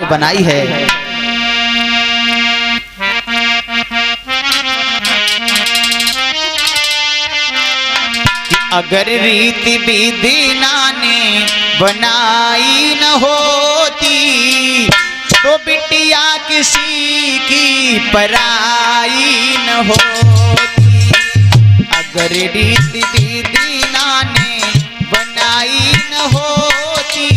बनाई है। अगर रीति विधि ने बनाई न होती तो बिटिया किसी की पराई न होती। अगर रीति विधि ने बनाई न होती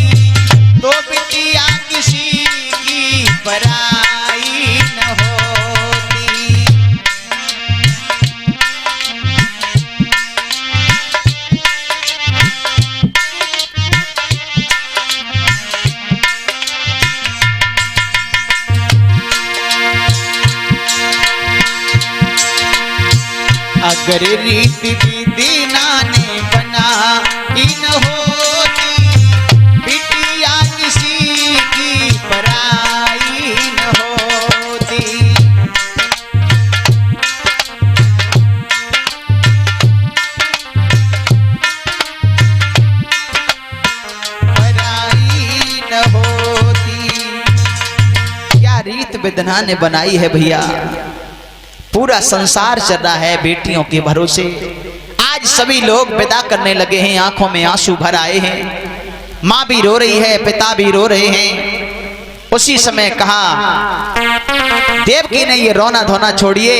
तो बिटिया किसी की पराई न होती। अगर रीति विधि ने बनाई न होती बिटिया किसी की पराई न होती। पराई न होती। क्या रीत विधना ने बनाई है भैया। पूरा संसार चल रहा है बेटियों के भरोसे। आज सभी लोग विदा करने लगे हैं, आंखों में आंसू भर आए हैं। माँ भी रो रही है, पिता भी रो रहे हैं। उसी समय कहा देवकी ने ये रोना धोना छोड़िए।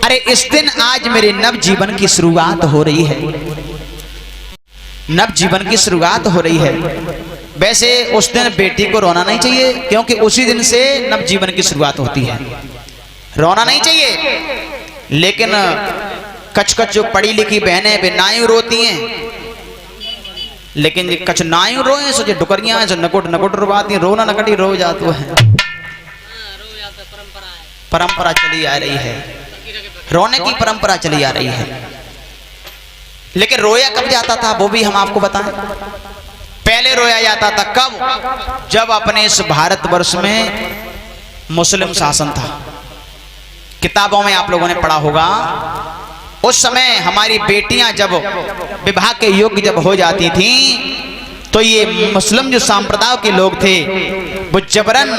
अरे इस दिन आज मेरे नव जीवन की शुरुआत हो रही है। नव जीवन की शुरुआत हो रही है। वैसे उस दिन बेटी को रोना नहीं चाहिए, क्योंकि उसी दिन से नव जीवन की शुरुआत होती है। रोना नहीं चाहिए, लेकिन कच कच जो पढ़ी लिखी बहनें वे नायु रोती हैं, लेकिन कच नायु रोए सो जो डुकरियां हैं जो नकुट नकुट रुवाती हैं। रोना नकटी रो जातो है। परंपरा चली आ रही है, रोने की परंपरा चली आ रही है। लेकिन रोया कब जाता था वो भी हम आपको बताएं। पहले रोया जाता था कब? जब अपने इस भारतवर्ष में मुस्लिम शासन था। किताबों में आप लोगों ने पढ़ा होगा, उस समय हमारी बेटियां जब विवाह के योग्य जब हो जाती थीं तो ये मुस्लिम जो संप्रदाय के लोग थे वो जबरन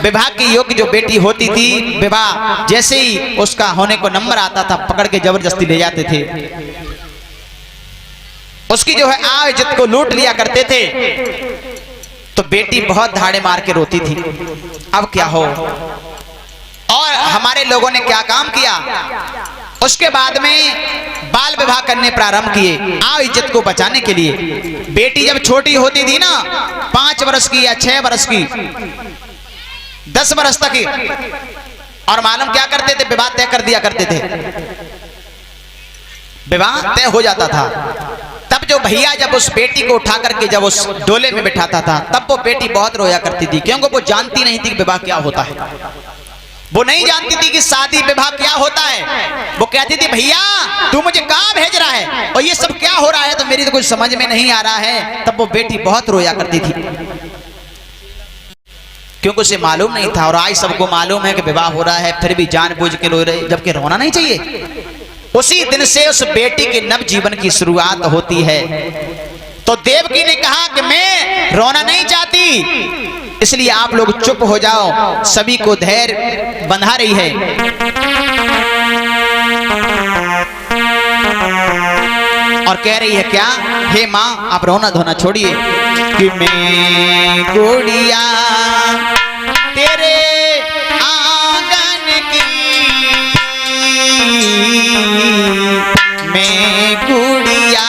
विवाह के योग्य जो बेटी होती थी, विवाह जैसे ही उसका होने को नंबर आता था पकड़ के जबरदस्ती ले जाते थे। उसकी जो है आय इज्जत को लूट लिया करते थे। तो बेटी बहुत धाड़े मार के रोती थी। अब क्या हो, और हमारे लोगों ने क्या काम किया, उसके बाद में बाल विवाह करने प्रारंभ किए आव इज्जत को बचाने के लिए। बेटी जब छोटी होती थी ना, 5 वर्ष की या 6 वर्ष की, 10 वर्ष तक की, और मालूम क्या करते थे, विवाह तय कर दिया करते थे। विवाह तय हो जाता था। तब जो भैया जब उस बेटी को उठा करके जब उस डोले में बिठाता था तब वो बेटी बहुत रोया करती थी, क्योंकि वो जानती नहीं थी कि विवाह क्या होता है। वो नहीं जानती थी कि शादी विवाह क्या होता है। वो कहती थी भैया तू मुझे कहाँ भेज रहा है और ये सब क्या हो रहा है, तो मेरी तो कुछ समझ में नहीं आ रहा है। तब वो बेटी बहुत रोया करती थी, क्योंकि उसे मालूम नहीं था। और आज सबको मालूम है कि विवाह हो रहा है, फिर भी जानबूझ के रो रहे, जबकि रोना नहीं चाहिए। उसी दिन से उस बेटी के नव जीवन की शुरुआत होती है। तो देवकी ने कहा कि मैं रोना नहीं चाहती, इसलिए आप लोग चुप हो जाओ। सभी को धैर्य बंधा रही है। और कह रही है क्या, हे माँ आप रोना धोना छोड़िए कि मैं गुड़िया तेरे आंगन की, मैं गुड़िया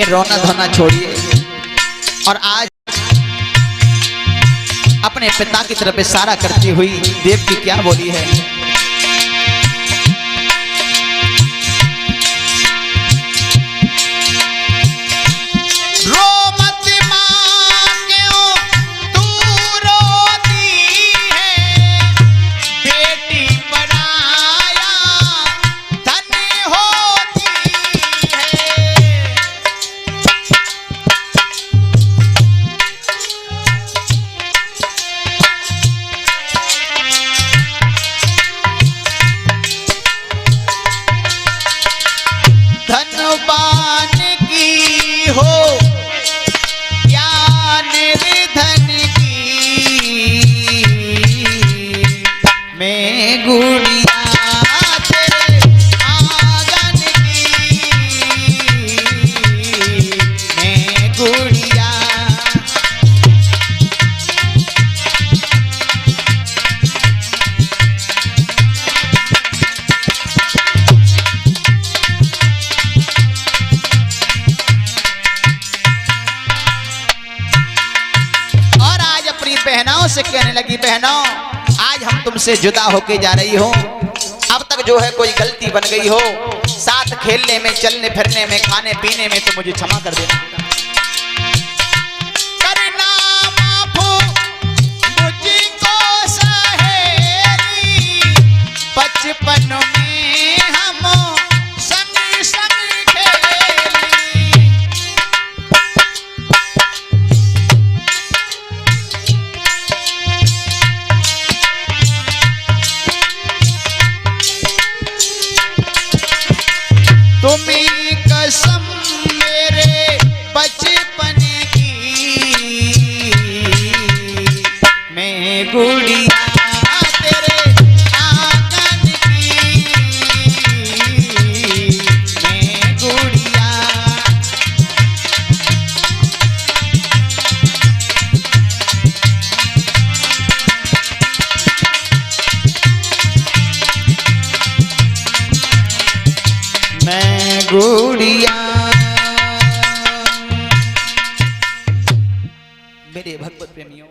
रोना धोना छोड़िए और आज अपने पिता की तरफ इशारा करती हुई देवकी क्या बोली है? बहनों से कहने लगी, बहनों आज हम तुमसे जुदा होके जा रही हो। अब तक जो है कोई गलती बन गई हो, साथ खेलने में, चलने फिरने में, खाने पीने में, तो मुझे क्षमा कर देना। करना माफ मुझको सहेली, बचपन में हम संग संग खेली। तुम्हें कसम मेरे बचपन की, मैं गुड़िया तेरे आंगन की, मैं गुड़िया। मैं गुड़िया। मेरे भगवत प्रेमियों,